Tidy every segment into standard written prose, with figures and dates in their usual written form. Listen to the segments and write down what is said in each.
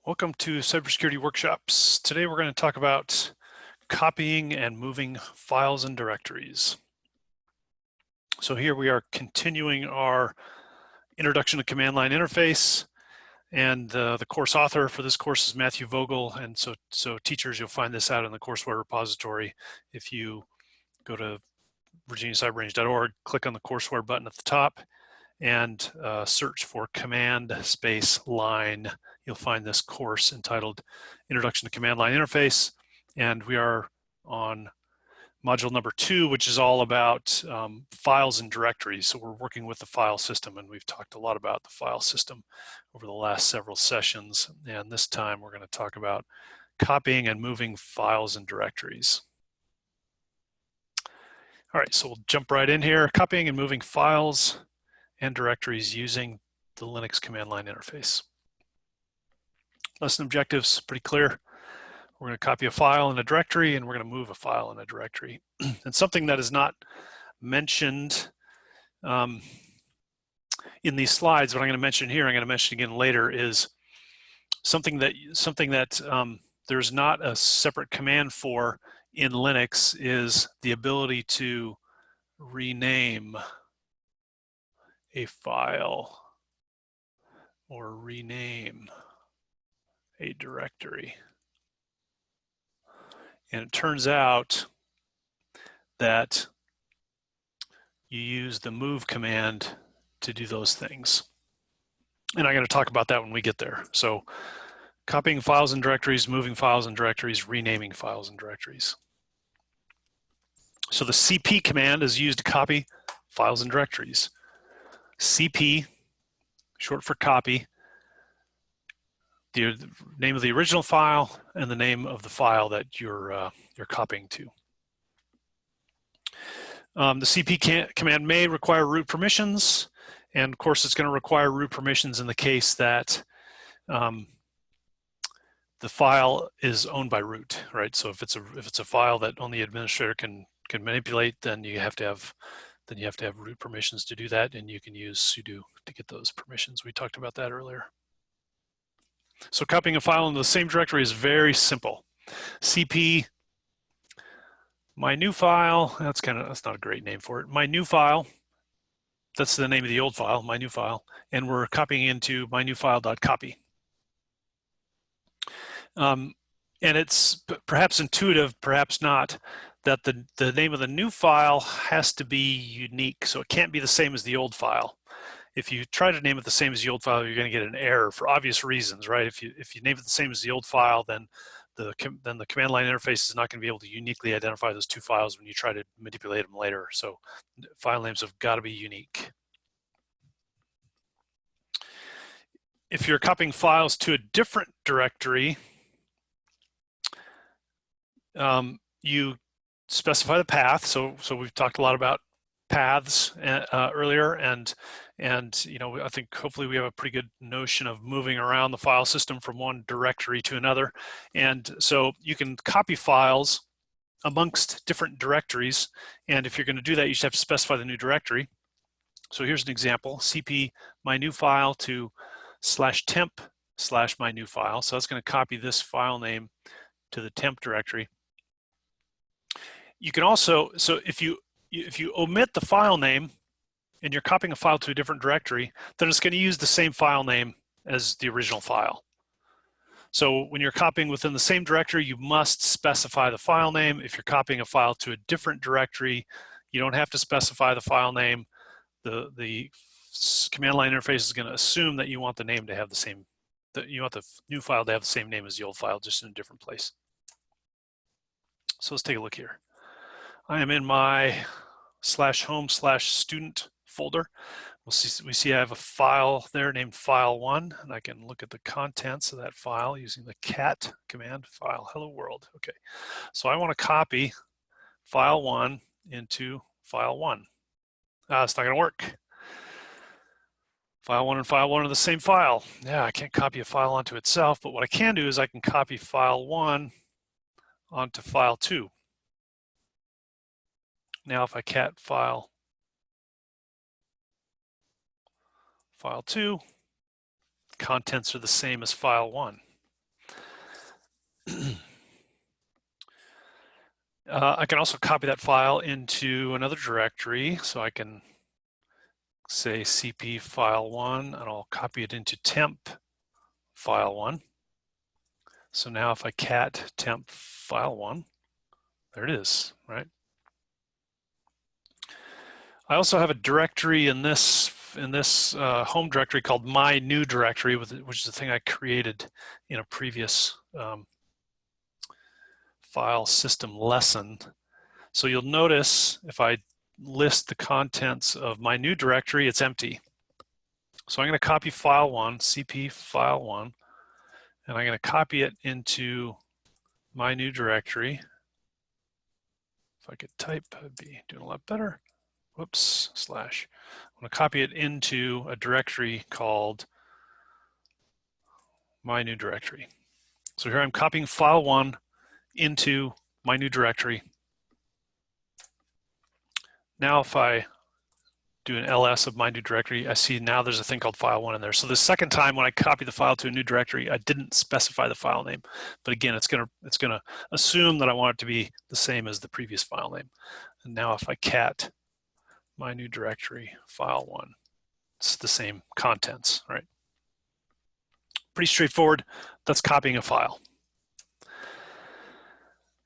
Welcome to Cybersecurity Workshops. Today we're going to talk about copying and moving files and directories. So here we are continuing our Introduction to Command Line Interface, and the course author for this course is Matthew Vogel, and so teachers, you'll find this out in the courseware repository. If you go to virginiacyberrange.org, click on the courseware button at the top, and search for command space line. You'll find this course entitled Introduction to Command Line Interface, and we are on module number 2, which is all about files and directories. So we're working with the file system, and we've talked a lot about the file system over the last several sessions, and this time we're going to talk about copying and moving files and directories. All right, so we'll jump right in here. Copying and moving files and directories using the Linux command line interface. Lesson objectives, pretty clear. We're going to copy a file in a directory, and we're going to move a file in a directory. And something that is not mentioned in these slides, but I'm going to mention here, I'm going to mention again later, is something that there's not a separate command for in Linux is the ability to rename a file or rename a directory. And it turns out that you use the move command to do those things. And I'm going to talk about that when we get there. So copying files and directories, moving files and directories, renaming files and directories. So the CP command is used to copy files and directories. CP, short for copy, the name of the original file and the name of the file that you're copying to. The CP command may require root permissions, and of course it's going to require root permissions in the case that the file is owned by root, right? So if it's a file that only the administrator can manipulate, then you have to have root permissions to do that, and you can use sudo to get those permissions. We talked about that earlier. So copying a file into the same directory is very simple. CP my new file, that's not a great name for it. My new file, that's the name of the old file, my new file, and we're copying into my new file.copy. And it's perhaps intuitive, perhaps not, that the name of the new file has to be unique. So it can't be the same as the old file. If you try to name it the same as the old file, you're going to get an error for obvious reasons, right? If you name it the same as the old file, then the command line interface is not going to be able to uniquely identify those two files when you try to manipulate them later. So file names have got to be unique. If you're copying files to a different directory, you specify the path. So we've talked a lot about paths earlier, and I think hopefully we have a pretty good notion of moving around the file system from one directory to another. And so you can copy files amongst different directories, and if you're going to do that, you just have to specify the new directory. So here's an example: cp my new file to /temp/my new file. So that's going to copy this file name to the temp directory. You can also, so if you omit the file name and you're copying a file to a different directory, then it's going to use the same file name as the original file. So when you're copying within the same directory, you must specify the file name. If you're copying a file to a different directory, you don't have to specify the file name. The command line interface is going to assume that you want the name to have the same, that you want the new file to have the same name as the old file, just in a different place. So let's take a look here. I am in my /home/student folder. We see I have a file there named file1, and I can look at the contents of that file using the cat command, file hello world. Okay, so I want to copy file1 into file1. It's not going to work. File1 and file1 are the same file. Yeah, I can't copy a file onto itself, but what I can do is I can copy file1 onto file2. Now if I cat file2, contents are the same as file1. I can also copy that file into another directory. So I can say cp file1, and I'll copy it into temp file1. So now if I cat temp file1, there it is, right? I also have a directory in this home directory called my new directory, which is the thing I created in a previous file system lesson. So you'll notice if I list the contents of my new directory, it's empty. So I'm going to copy file1, cp file1, and I'm going to copy it into my new directory. If I could type, I'd be doing a lot better. Whoops, slash. I'm going to copy it into a directory called my new directory. So here I'm copying file1 into my new directory. Now if I do an ls of my new directory, I see now there's a thing called file1 in there. So the second time when I copy the file to a new directory, I didn't specify the file name. But again, it's gonna assume that I want it to be the same as the previous file name. And now if I cat my new directory file1, it's the same contents, right? Pretty straightforward. That's copying a file.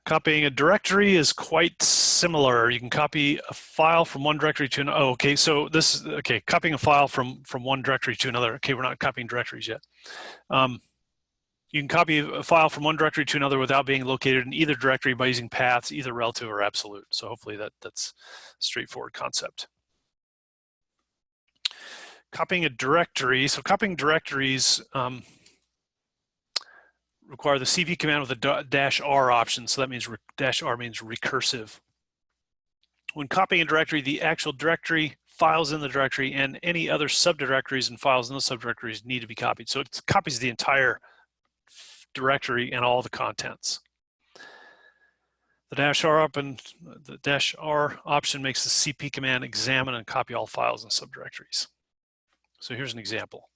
Copying a directory is quite similar. You can copy a file from one directory to another. Oh, okay, so this is, okay, copying a file from one directory to another. Okay, we're not copying directories yet. You can copy a file from one directory to another without being located in either directory by using paths, either relative or absolute. So hopefully that's a straightforward concept. Copying a directory, so copying directories require the cp command with a -r option. So that means -r means recursive. When copying a directory, the actual directory, files in the directory, and any other subdirectories and files in those subdirectories need to be copied. So it copies the entire directory and all the contents. The -r option makes the cp command examine and copy all files and subdirectories. So here's an example.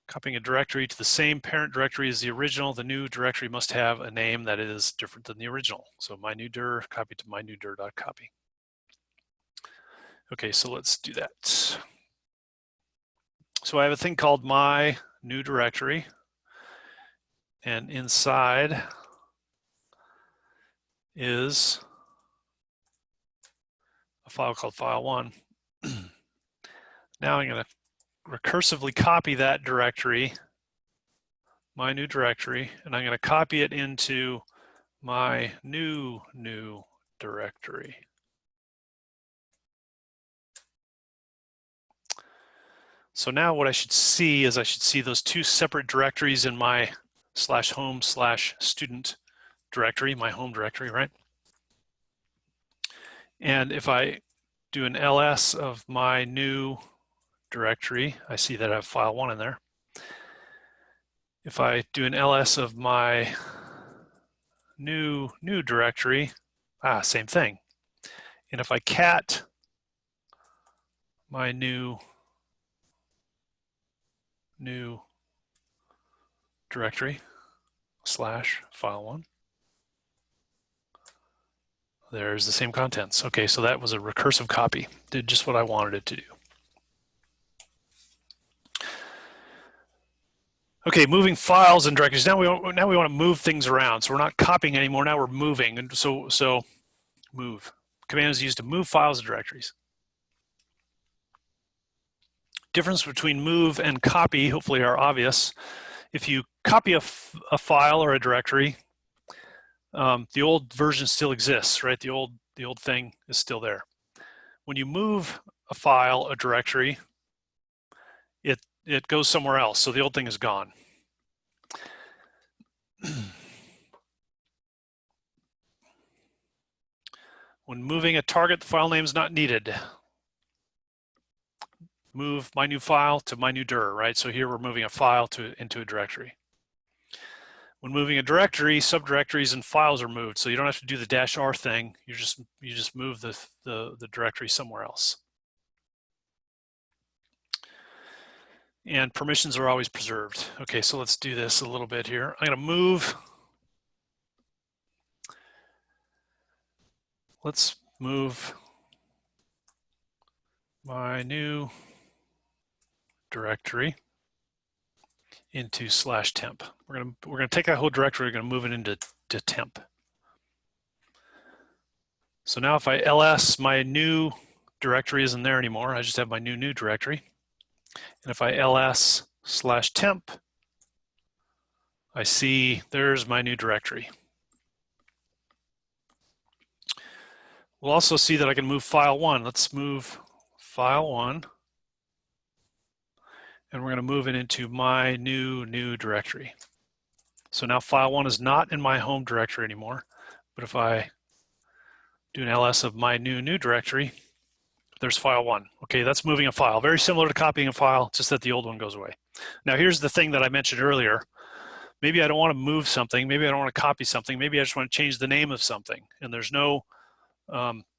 Copying a directory to the same parent directory as the original, the new directory must have a name that is different than the original. So my new dir, copy to my new dir.copy. Okay, so let's do that. So I have a thing called my new directory, and inside is a file called file1. Now I'm going to recursively copy that directory, my new directory, and I'm going to copy it into my new directory. So now what I should see is I should see those two separate directories in my /home/student directory, my home directory, right? And if I do an ls of my new directory, I see that I have file1 in there. If I do an ls of my new directory, same thing. And if I cat my new directory /file1, there's the same contents. Okay, so that was a recursive copy. Did just what I wanted it to do. Okay, moving files and directories. Now we want to move things around. So we're not copying anymore. Now we're moving. And so move. Command is used to move files and directories. Difference between move and copy hopefully are obvious. If you copy a file or a directory, the old version still exists, right? The old thing is still there. When you move a file, a directory, it goes somewhere else. So the old thing is gone. When moving a target, the file name is not needed. Move my new file to my new dir, right? So here we're moving a file into a directory. When moving a directory, subdirectories and files are moved. So you don't have to do the -r thing. You just move the directory somewhere else. And permissions are always preserved. Okay, so let's do this a little bit here. I'm going to move let's move my new directory into /temp. We're gonna take that whole directory, we're gonna move it into temp. So now if I ls, my new directory isn't there anymore. I just have my new directory. And if I ls/temp, I see there's my new directory. We'll also see that I can move file 1. Let's move file 1. And we're going to move it into my new directory. So now file 1 is not in my home directory anymore. But if I do an ls of my new directory, there's file 1. Okay, that's moving a file. Very similar to copying a file, just that the old one goes away. Now here's the thing that I mentioned earlier. Maybe I don't want to move something. Maybe I don't want to copy something. Maybe I just want to change the name of something. And there's no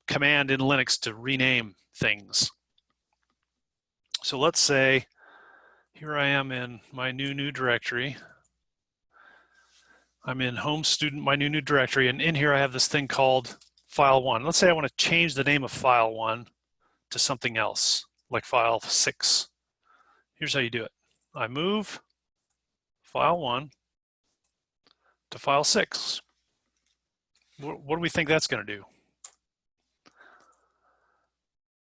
command in Linux to rename things. So let's say here I am in my new directory. I'm in home student, my new directory, and in here I have this thing called file 1. Let's say I want to change the name of file 1 to something else, like file 6. Here's how you do it. I move file 1 to file 6. What do we think that's going to do?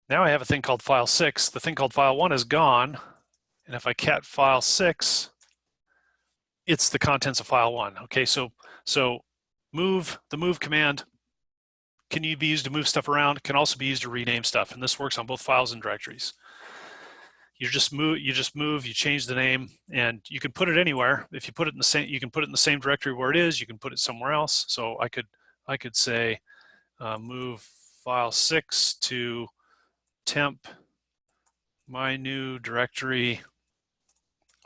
Now I have a thing called file 6. The thing called file 1 is gone. And if I cat file 6, it's the contents of file 1. Okay, so the move command can be used to move stuff around, can also be used to rename stuff. And this works on both files and directories. You just move, you change the name, and you can put it anywhere. If you put it in the same, you can put it in the same directory where it is, you can put it somewhere else. So I could say move file 6 to temp my new directory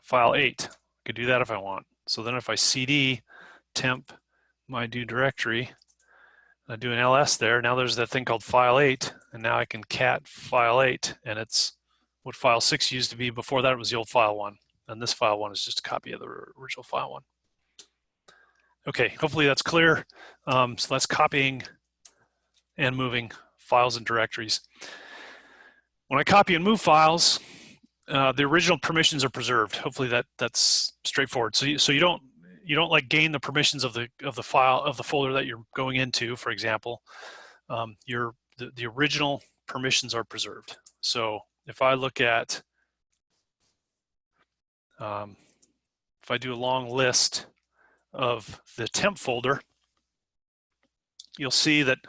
file 8. I could do that if I want. So then if I cd temp my new directory, I do an ls there, now there's that thing called file 8, and now I can cat file 8, and it's what file 6 used to be. Before that it was the old file 1, and this file 1 is just a copy of the original file 1. Okay, hopefully that's clear. So that's copying and moving files and directories. When I copy and move files, the original permissions are preserved. Hopefully that's straightforward. So you don't like gain the permissions of the file of the folder that you're going into. For example, the original permissions are preserved. So if I look at if I do a long list of the temp folder, you'll see that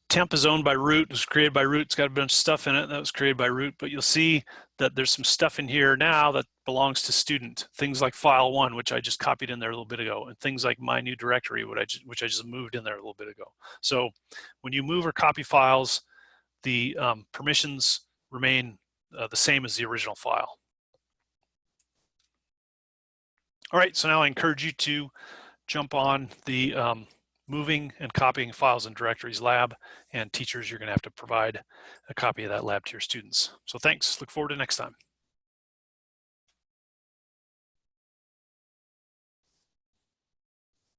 temp is owned by root. It was created by root. It's got a bunch of stuff in it that was created by root, but you'll see that there's some stuff in here now that belongs to student. Things like file 1, which I just copied in there a little bit ago, and things like my new directory, which I just moved in there a little bit ago. So when you move or copy files, the permissions remain the same as the original file. All right, so now I encourage you to jump on the moving and copying files and directories lab, and teachers, you're going to have to provide a copy of that lab to your students. So thanks. Look forward to next time.